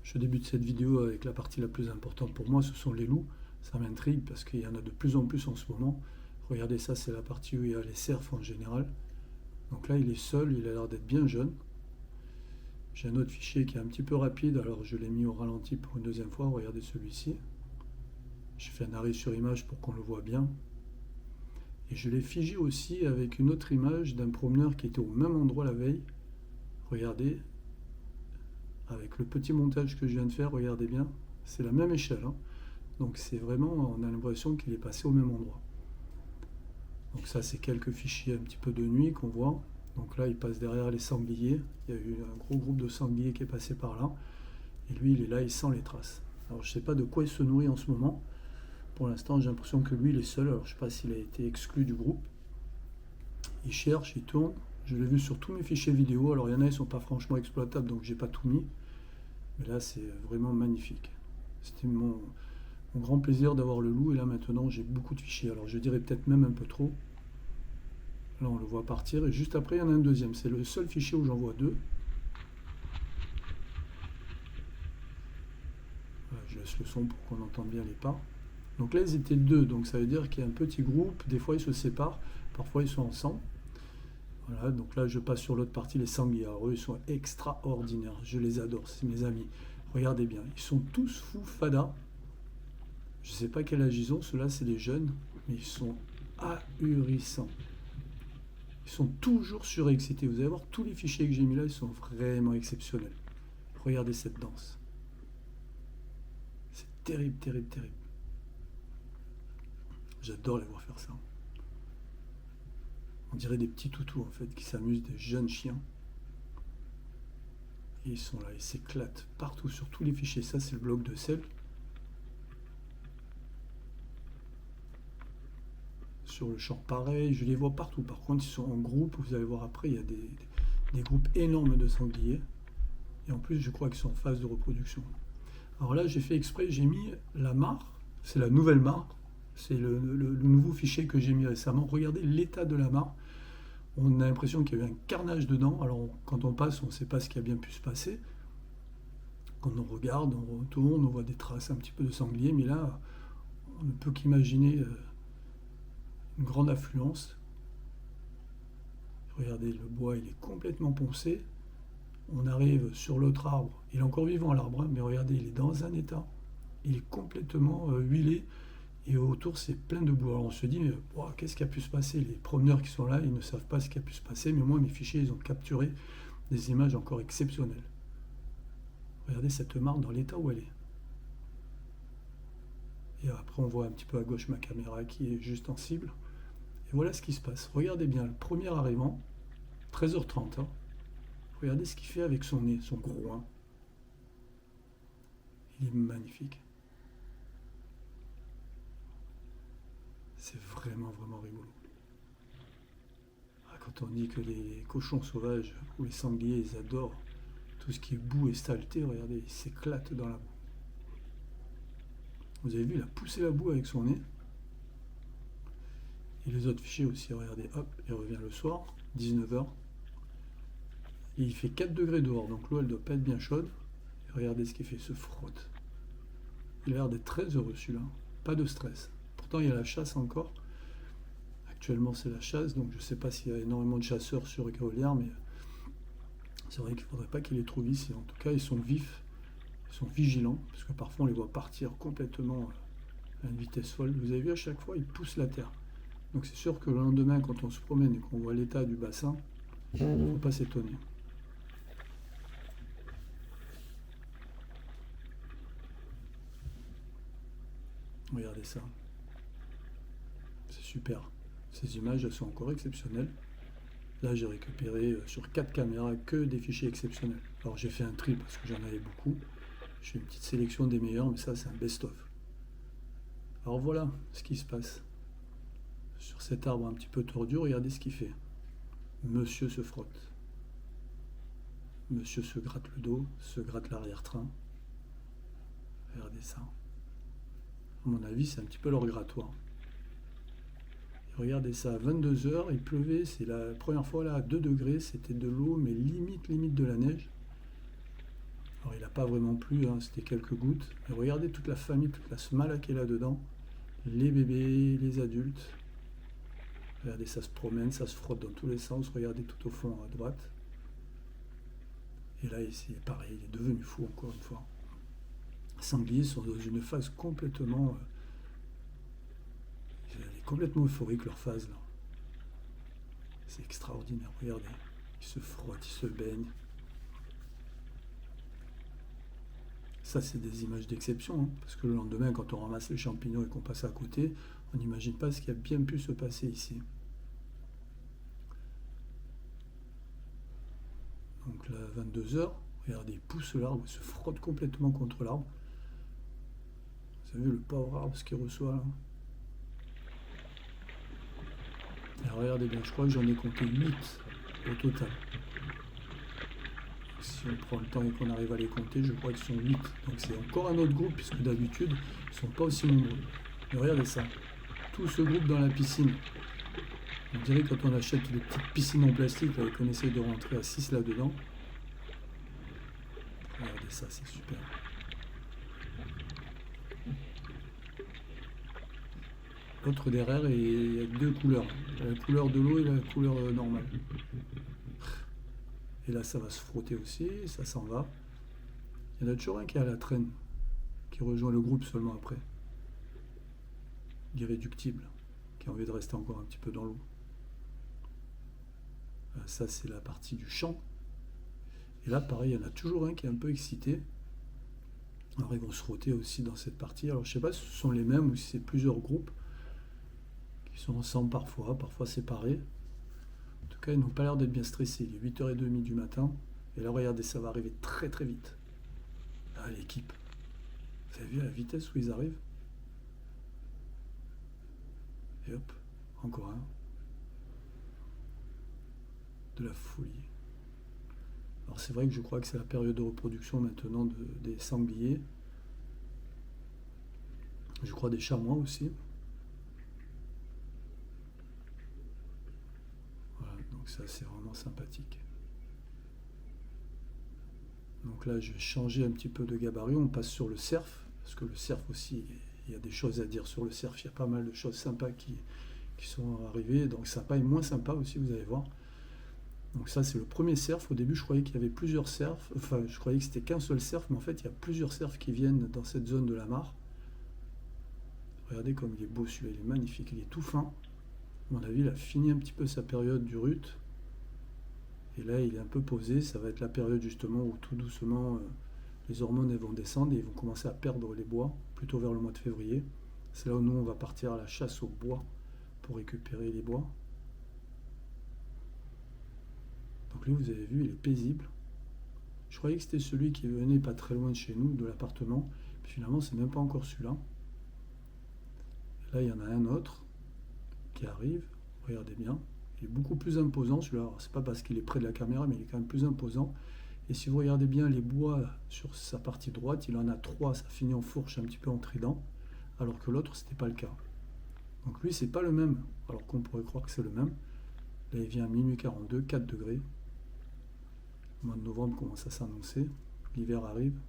Je débute cette vidéo avec la partie la plus importante pour moi, ce sont les loups. Ça m'intrigue parce qu'il y en a de plus en plus en ce moment. Regardez ça, c'est la partie où il y a les cerfs en général. Donc là, il est seul, il a l'air d'être bien jeune. J'ai un autre fichier qui est un petit peu rapide, alors je l'ai mis au ralenti pour une deuxième fois. Regardez celui-ci. J'ai fait un arrêt sur image pour qu'on le voit bien. Et je l'ai figé aussi avec une autre image d'un promeneur qui était au même endroit la veille. Regardez, avec le petit montage que je viens de faire, regardez bien, c'est la même échelle, hein. Donc c'est vraiment, on a l'impression qu'il est passé au même endroit. Donc ça, c'est quelques fichiers un petit peu de nuit qu'on voit. Donc là, il passe derrière les sangliers. Il y a eu un gros groupe de sangliers qui est passé par là. Et lui, il est là, il sent les traces. Alors je ne sais pas de quoi il se nourrit en ce moment. Pour l'instant, j'ai l'impression que lui, il est seul. Alors je ne sais pas s'il a été exclu du groupe. Il cherche, il tourne. Je l'ai vu sur tous mes fichiers vidéo. Alors il y en a, ils ne sont pas franchement exploitables, donc j'ai pas tout mis. Mais là, c'est vraiment magnifique. C'était mon grand plaisir d'avoir le loup. Et là, maintenant, j'ai beaucoup de fichiers. Alors je dirais peut-être même un peu trop. Là, on le voit partir. Et juste après, il y en a un deuxième. C'est le seul fichier où j'en vois deux. Voilà, je laisse le son pour qu'on entende bien les pas. Donc là, ils étaient deux. Donc ça veut dire qu'il y a un petit groupe. Des fois, ils se séparent. Parfois, ils sont ensemble. Voilà, donc là, je passe sur l'autre partie, les sangliers. Alors, eux, ils sont extraordinaires. Je les adore. C'est mes amis. Regardez bien. Ils sont tous fous fada. Je ne sais pas quel âge ils ont. Ceux-là, c'est les jeunes. Mais ils sont ahurissants. Ils sont toujours surexcités. Vous allez voir, tous les fichiers que j'ai mis là, ils sont vraiment exceptionnels. Regardez cette danse. C'est terrible, terrible, terrible. J'adore les voir faire ça. On dirait des petits toutous, en fait, qui s'amusent, des jeunes chiens. Et ils sont là, ils s'éclatent partout, sur tous les fichiers. Ça, c'est le bloc de sel. Sur le champ, pareil, je les vois partout. Par contre, ils sont en groupe. Vous allez voir après, il y a des groupes énormes de sangliers. Et en plus, je crois qu'ils sont en phase de reproduction. Alors là, j'ai fait exprès, j'ai mis la mare. C'est la nouvelle mare. C'est le nouveau fichier que j'ai mis récemment. Regardez l'état de la mare. On a l'impression qu'il y a eu un carnage dedans. Alors, quand on passe, on ne sait pas ce qui a bien pu se passer. Quand on regarde, on retourne, on voit des traces un petit peu de sanglier. Mais là, on ne peut qu'imaginer une grande affluence. Regardez, le bois, il est complètement poncé. On arrive sur l'autre arbre. Il est encore vivant, l'arbre, hein, mais regardez, il est dans un état. Il est complètement huilé. Et autour, c'est plein de boue. Alors on se dit, mais wow, qu'est-ce qui a pu se passer? Les promeneurs qui sont là, ils ne savent pas ce qui a pu se passer. Mais moi, mes fichiers, ils ont capturé des images encore exceptionnelles. Regardez cette mare dans l'état où elle est. Et après, on voit un petit peu à gauche ma caméra qui est juste en cible. Et voilà ce qui se passe. Regardez bien, le premier arrivant, 13h30. Hein. Regardez ce qu'il fait avec son nez, son groin. Il est magnifique. C'est vraiment, vraiment rigolo. Ah, quand on dit que les cochons sauvages ou les sangliers, ils adorent tout ce qui est boue et saleté, regardez, ils s'éclatent dans la boue. Vous avez vu, il a poussé la boue avec son nez. Et les autres fichiers aussi, regardez, hop, il revient le soir, 19h. Et il fait 4 degrés dehors, donc l'eau, elle doit pas être bien chaude. Et regardez ce qu'il fait, il se frotte. Il a l'air d'être très heureux celui-là, pas de stress. Pourtant, il y a la chasse encore. Actuellement, c'est la chasse, donc je ne sais pas s'il y a énormément de chasseurs sur Écaolières, mais c'est vrai qu'il ne faudrait pas qu'il les trouve ici. En tout cas, ils sont vifs, ils sont vigilants, parce que parfois on les voit partir complètement à une vitesse folle. Vous avez vu, à chaque fois, ils poussent la terre. Donc c'est sûr que le lendemain, quand on se promène et qu'on voit l'état du bassin, il ne faut pas s'étonner. Regardez ça. C'est super. Ces images, elles sont encore exceptionnelles. Là, j'ai récupéré sur 4 caméras que des fichiers exceptionnels. Alors, j'ai fait un tri parce que j'en avais beaucoup. J'ai fait une petite sélection des meilleurs, mais ça, c'est un best-of. Alors, voilà ce qui se passe. Sur cet arbre un petit peu tordu, regardez ce qu'il fait. Monsieur se frotte. Monsieur se gratte le dos, se gratte l'arrière-train. Regardez ça. À mon avis, c'est un petit peu leur grattoir. Regardez ça, à 22h, il pleuvait, c'est la première fois là, à 2 degrés, c'était de l'eau, mais limite de la neige. Alors il n'a pas vraiment plu, hein, c'était quelques gouttes. Et regardez toute la famille, toute la smala qui est là-dedans. Les bébés, les adultes. Regardez, ça se promène, ça se frotte dans tous les sens. Regardez tout au fond à droite. Et là, c'est pareil, il est devenu fou encore une fois. Les sangliers sont dans une phase complètement... elle est complètement euphorique leur phase là. C'est extraordinaire, regardez. Ils se frottent, ils se baignent. Ça, c'est des images d'exception, hein, parce que le lendemain, quand on ramasse les champignons et qu'on passe à côté, on n'imagine pas ce qui a bien pu se passer ici. Donc là, 22 h, regardez, il pousse l'arbre, il se frotte complètement contre l'arbre. Vous avez vu le pauvre arbre, ce qu'il reçoit là. Et regardez bien, je crois que j'en ai compté 8 au total. Si on prend le temps et qu'on arrive à les compter, je crois qu'ils sont 8. Donc c'est encore un autre groupe, puisque d'habitude, ils ne sont pas aussi nombreux. Mais regardez ça, tout ce groupe dans la piscine. On dirait quand on achète les petites piscines en plastique et qu'on essaye de rentrer à 6 là-dedans. Regardez ça, c'est super. L'autre derrière, il y a deux couleurs. La couleur de l'eau et la couleur normale. Et là, ça va se frotter aussi, ça s'en va. Il y en a toujours un qui est à la traîne, qui rejoint le groupe seulement après. Irréductible, qui a envie de rester encore un petit peu dans l'eau. Ça, c'est la partie du champ. Et là, pareil, il y en a toujours un qui est un peu excité. Alors, ils vont se frotter aussi dans cette partie. Alors, je ne sais pas si ce sont les mêmes ou si c'est plusieurs groupes qui sont ensemble parfois séparés. En tout cas, ils n'ont pas l'air d'être bien stressés. Il est 8h30 du matin. Et là, regardez, ça va arriver très très vite. Là, l'équipe. Vous avez vu la vitesse où ils arrivent? Et hop, encore un. De la folie. Alors c'est vrai que je crois que c'est la période de reproduction maintenant des sangliers. Je crois des chamois aussi. Voilà, donc ça c'est vraiment sympathique. Donc là je vais changer un petit peu de gabarit, on passe sur le cerf, parce que le cerf aussi, il y a des choses à dire sur le cerf, il y a pas mal de choses sympas qui sont arrivées, donc sympa et moins sympa aussi, vous allez voir. Donc ça c'est le premier cerf. Au début je croyais qu'il y avait plusieurs cerfs, enfin je croyais que c'était qu'un seul cerf, mais en fait il y a plusieurs cerfs qui viennent dans cette zone de la mare. Regardez comme il est beau celui-là, il est magnifique, il est tout fin. À mon avis il a fini un petit peu sa période du rut. Et là il est un peu posé, ça va être la période justement où tout doucement les hormones elles vont descendre et ils vont commencer à perdre les bois, plutôt vers le mois de février. C'est là où nous on va partir à la chasse au bois pour récupérer les bois. Donc lui, vous avez vu, il est paisible. Je croyais que c'était celui qui venait pas très loin de chez nous, de l'appartement. Puis finalement, c'est même pas encore celui-là. Là, il y en a un autre qui arrive. Regardez bien. Il est beaucoup plus imposant celui-là. C'est pas parce qu'il est près de la caméra, mais il est quand même plus imposant. Et si vous regardez bien les bois sur sa partie droite, il en a 3. Ça finit en fourche, un petit peu en trident. Alors que l'autre, c'était pas le cas. Donc lui, c'est pas le même. Alors qu'on pourrait croire que c'est le même. Là, il vient à minuit 42, 4 degrés. Le mois de novembre commence à s'annoncer, l'hiver arrive.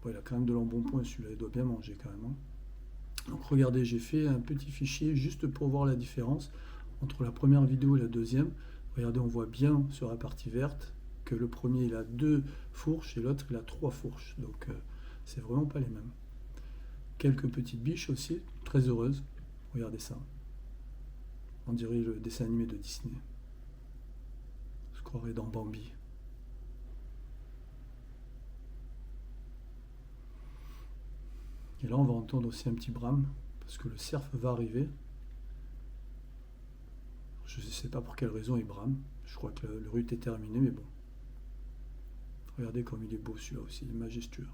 Bon, il a quand même de l'embonpoint celui-là, il doit bien manger quand même. Hein. Donc regardez, j'ai fait un petit fichier juste pour voir la différence entre la première vidéo et la deuxième. Regardez, on voit bien sur la partie verte que le premier il a 2 fourches et l'autre il a 3 fourches. Donc c'est vraiment pas les mêmes. Quelques petites biches aussi, très heureuses. Regardez ça. On dirait le dessin animé de Disney. Je croirais dans Bambi. Et là, on va entendre aussi un petit brame, parce que le cerf va arriver. Je ne sais pas pour quelle raison il brame. Je crois que le rut est terminé, mais bon. Regardez comme il est beau celui-là aussi, il est majestueux.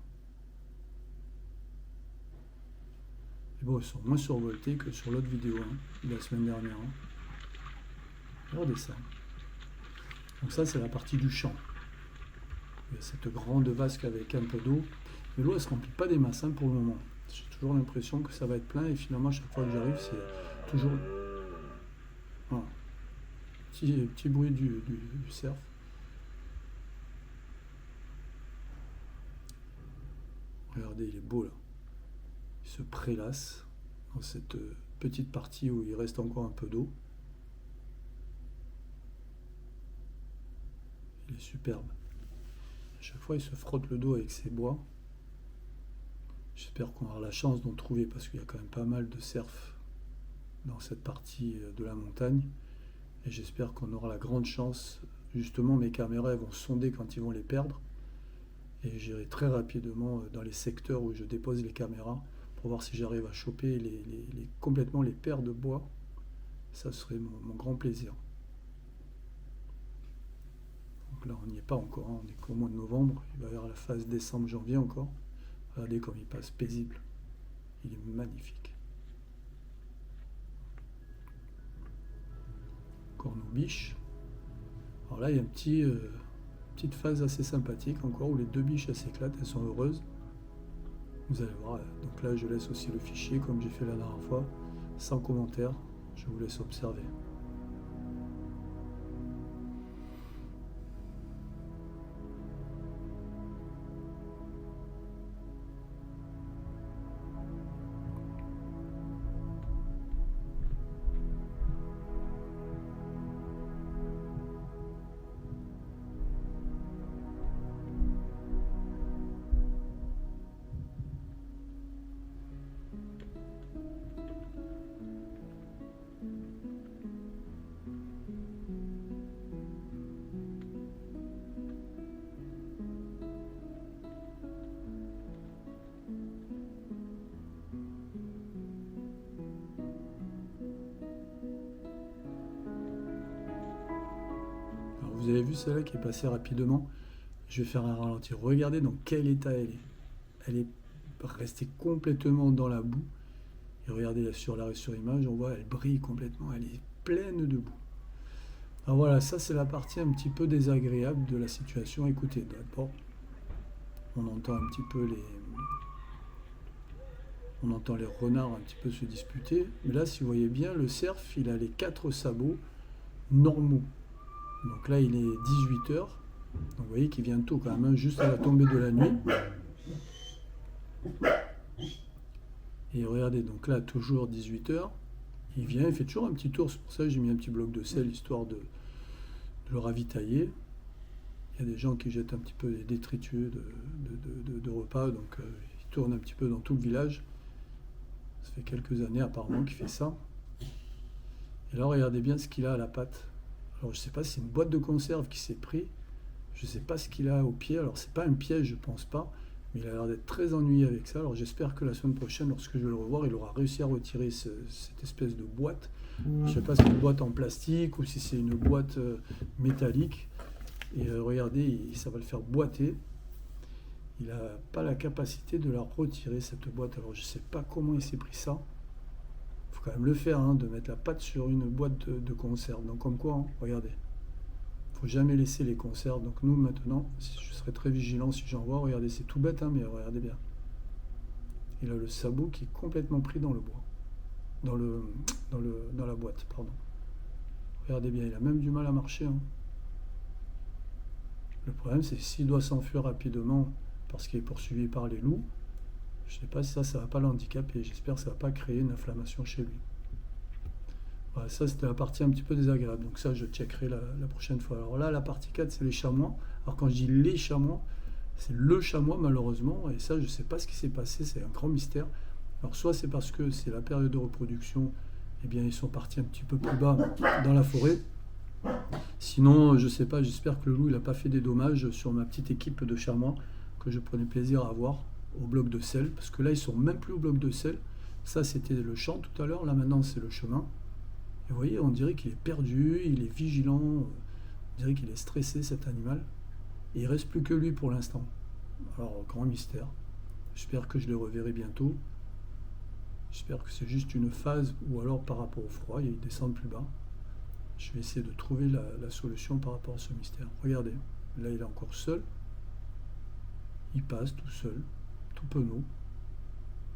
Et bon, ils sont moins survoltés que sur l'autre vidéo de la semaine dernière. Regardez ça. Donc ça, c'est la partie du champ. Il y a cette grande vasque avec un peu d'eau. Mais l'eau, elle ne se remplit pas des masses pour le moment. J'ai toujours l'impression que ça va être plein. Et finalement, à chaque fois que j'arrive, c'est toujours... Voilà. Petit bruit du cerf. Regardez, il est beau là. Il se prélasse dans cette petite partie où il reste encore un peu d'eau. Il est superbe. À chaque fois, il se frotte le dos avec ses bois. J'espère qu'on aura la chance d'en trouver parce qu'il y a quand même pas mal de cerfs dans cette partie de la montagne. Et j'espère qu'on aura la grande chance. Justement, mes caméras vont sonder quand ils vont les perdre. Et j'irai très rapidement dans les secteurs où je dépose les caméras pour voir si j'arrive à choper complètement les paires de bois. Ça serait mon grand plaisir. Donc là, on n'y est pas encore, hein. On est qu'au mois de novembre. Il va y avoir la phase décembre-janvier encore. Regardez comme il passe paisible. Il est magnifique. Cornoubiche. Alors là, il y a une petite phase assez sympathique encore où les deux biches elles s'éclatent, elles sont heureuses. Vous allez voir. Donc là, je laisse aussi le fichier comme j'ai fait la dernière fois, sans commentaire. Je vous laisse observer. Alors vous avez vu celle-là qui est passée rapidement. Je vais faire un ralenti. Regardez dans quel état elle est. Elle est restée complètement dans la boue. Et regardez sur l'arrêt sur image, on voit elle brille complètement. Elle est pleine de boue. Alors voilà, ça c'est la partie un petit peu désagréable de la situation. Écoutez, d'abord, on entend un petit peu on entend les renards un petit peu se disputer. Mais là, si vous voyez bien, le cerf, il a les 4 sabots normaux. Donc là, il est 18h. Donc vous voyez qu'il vient tôt quand même, hein, juste à la tombée de la nuit. Et regardez, donc là, toujours 18h. Il vient, il fait toujours un petit tour. C'est pour ça que j'ai mis un petit bloc de sel, histoire de le ravitailler. Il y a des gens qui jettent un petit peu des détritus de repas. Donc il tourne un petit peu dans tout le village. Ça fait quelques années apparemment qu'il fait ça. Et là, regardez bien ce qu'il a à la patte. Alors je ne sais pas si c'est une boîte de conserve qui s'est pris. Je ne sais pas ce qu'il a au pied. Alors c'est pas un piège, je pense pas. Mais il a l'air d'être très ennuyé avec ça. Alors j'espère que la semaine prochaine, lorsque je vais le revoir, il aura réussi à retirer cette espèce de boîte. Je ne sais pas si c'est une boîte en plastique ou si c'est une boîte métallique. Et regardez, ça va le faire boiter. Il n'a pas la capacité de la retirer, cette boîte. Alors je ne sais pas comment il s'est pris ça. Il faut quand même le faire, hein, de mettre la patte sur une boîte de conserve. Donc comme quoi, hein, regardez. Il ne faut jamais laisser les conserves. Donc nous maintenant, je serai très vigilant si j'en vois. Regardez, c'est tout bête, hein, mais regardez bien. Il a le sabot qui est complètement pris dans le bois. Dans la boîte, pardon. Regardez bien, il a même du mal à marcher, hein. Le problème, c'est s'il doit s'enfuir rapidement parce qu'il est poursuivi par les loups, je ne sais pas si ça ne va pas l'handicaper. J'espère que ça ne va pas créer une inflammation chez lui. Voilà, ça, c'était la partie un petit peu désagréable. Donc ça, je checkerai la prochaine fois. Alors là, la partie 4, c'est les chamois. Alors quand je dis les chamois, c'est le chamois, malheureusement. Et ça, je ne sais pas ce qui s'est passé. C'est un grand mystère. Alors soit c'est parce que c'est la période de reproduction. Eh bien, ils sont partis un petit peu plus bas dans la forêt. Sinon, je ne sais pas, j'espère que le loup n'a pas fait des dommages sur ma petite équipe de chamois que je prenais plaisir à voir au bloc de sel. Parce que là, ils sont même plus au bloc de sel. Ça, c'était le champ tout à l'heure. Là, maintenant, c'est le chemin. Et vous voyez, on dirait qu'il est perdu, il est vigilant. On dirait qu'il est stressé, cet animal. Et il ne reste plus que lui pour l'instant. Alors, grand mystère. J'espère que je le reverrai bientôt. J'espère que c'est juste une phase ou alors par rapport au froid, ils descendent plus bas. Je vais essayer de trouver la solution par rapport à ce mystère. Regardez, là il est encore seul. Il passe tout seul, tout penaud.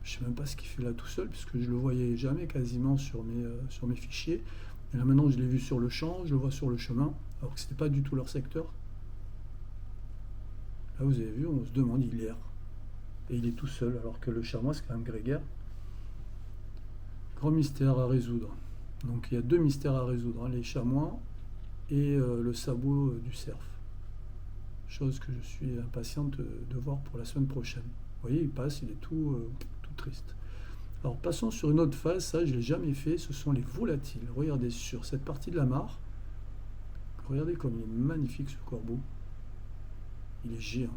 Je ne sais même pas ce qu'il fait là tout seul, puisque je ne le voyais jamais quasiment sur mes fichiers. Et là maintenant je l'ai vu sur le champ, je le vois sur le chemin, alors que ce n'était pas du tout leur secteur. Là vous avez vu, on se demande, il erre. et il est tout seul, alors que le chamois c'est quand même grégaire. Grand mystère à résoudre. Donc il y a deux mystères à résoudre, hein, les chamois et le sabot du cerf. Chose que je suis impatiente de voir pour la semaine prochaine. Vous voyez, il passe, il est tout triste. Alors passons sur une autre phase, ça je ne l'ai jamais fait, ce sont les volatiles. Regardez sur cette partie de la mare, regardez comme il est magnifique ce corbeau. Il est géant.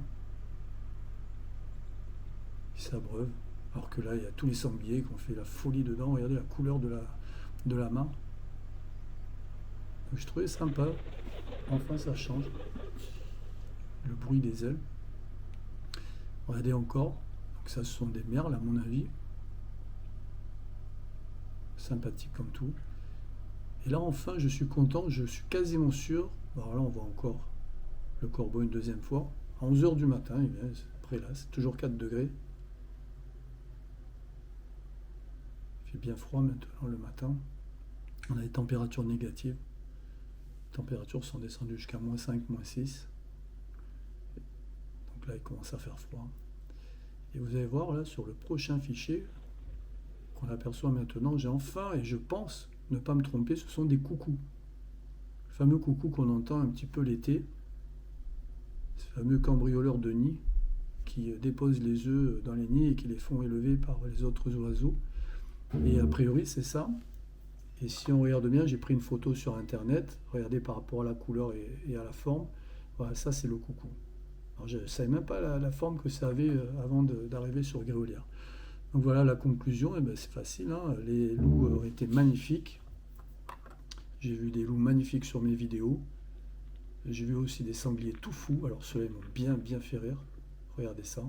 Il s'abreuve. Alors que là, il y a tous les sangliers qui ont fait la folie dedans. Regardez la couleur de la mare. Donc, je trouvais sympa. Enfin, ça change. Le bruit des ailes. Regardez encore. Donc ça, ce sont des merles, à mon avis. Sympathique comme tout. Et là, enfin, je suis content. Je suis quasiment sûr. Alors là, on voit encore le corbeau une deuxième fois. À 11 h du matin, après là, c'est toujours 4 degrés. Il fait bien froid maintenant le matin. On a des températures négatives. Les températures sont descendues jusqu'à -5, -6. Donc là, il commence à faire froid. Et vous allez voir là sur le prochain fichier qu'on aperçoit maintenant, j'ai enfin, et je pense ne pas me tromper, ce sont des coucous. Le fameux coucou qu'on entend un petit peu l'été. Ces fameux cambrioleurs de nids qui déposent les œufs dans les nids et qui les font élever par les autres oiseaux. Et a priori, c'est ça. Et si on regarde bien, j'ai pris une photo sur internet. Regardez par rapport à la couleur et à la forme. Voilà, ça c'est le coucou. Alors, je ne savais même pas la forme que ça avait avant d'arriver sur Gréolière. Donc voilà la conclusion. Et ben, c'est facile, hein. Les loups ont été magnifiques. J'ai vu des loups magnifiques sur mes vidéos. J'ai vu aussi des sangliers tout fous. Alors ceux-là m'ont bien fait rire. Regardez ça.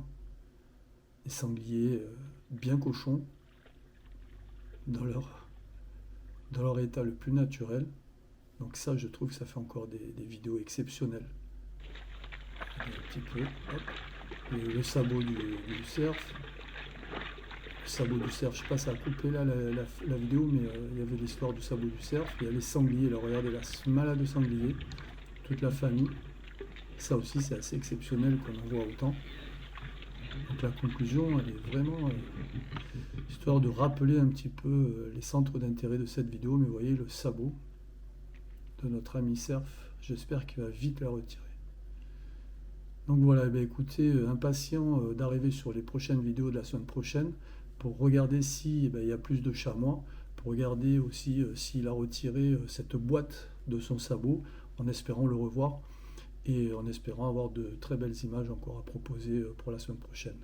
Des sangliers bien cochons dans leur état le plus naturel. Donc ça, je trouve que ça fait encore des vidéos exceptionnelles. Regardez un petit peu. Hop. Et le sabot du cerf. Le sabot du cerf, je ne sais pas, ça a coupé là la vidéo, mais il y avait l'histoire du sabot du cerf. Il y a les sangliers. Alors regardez là, ce malade de sangliers. Toute la famille. Ça aussi, c'est assez exceptionnel qu'on en voit autant. Donc la conclusion, elle est vraiment histoire de rappeler un petit peu les centres d'intérêt de cette vidéo. Mais vous voyez le sabot de notre ami cerf, j'espère qu'il va vite la retirer. Donc voilà, écoutez, impatient d'arriver sur les prochaines vidéos de la semaine prochaine pour regarder si il y a plus de chamois, pour regarder aussi s'il a retiré cette boîte de son sabot, en espérant le revoir et en espérant avoir de très belles images encore à proposer pour la semaine prochaine.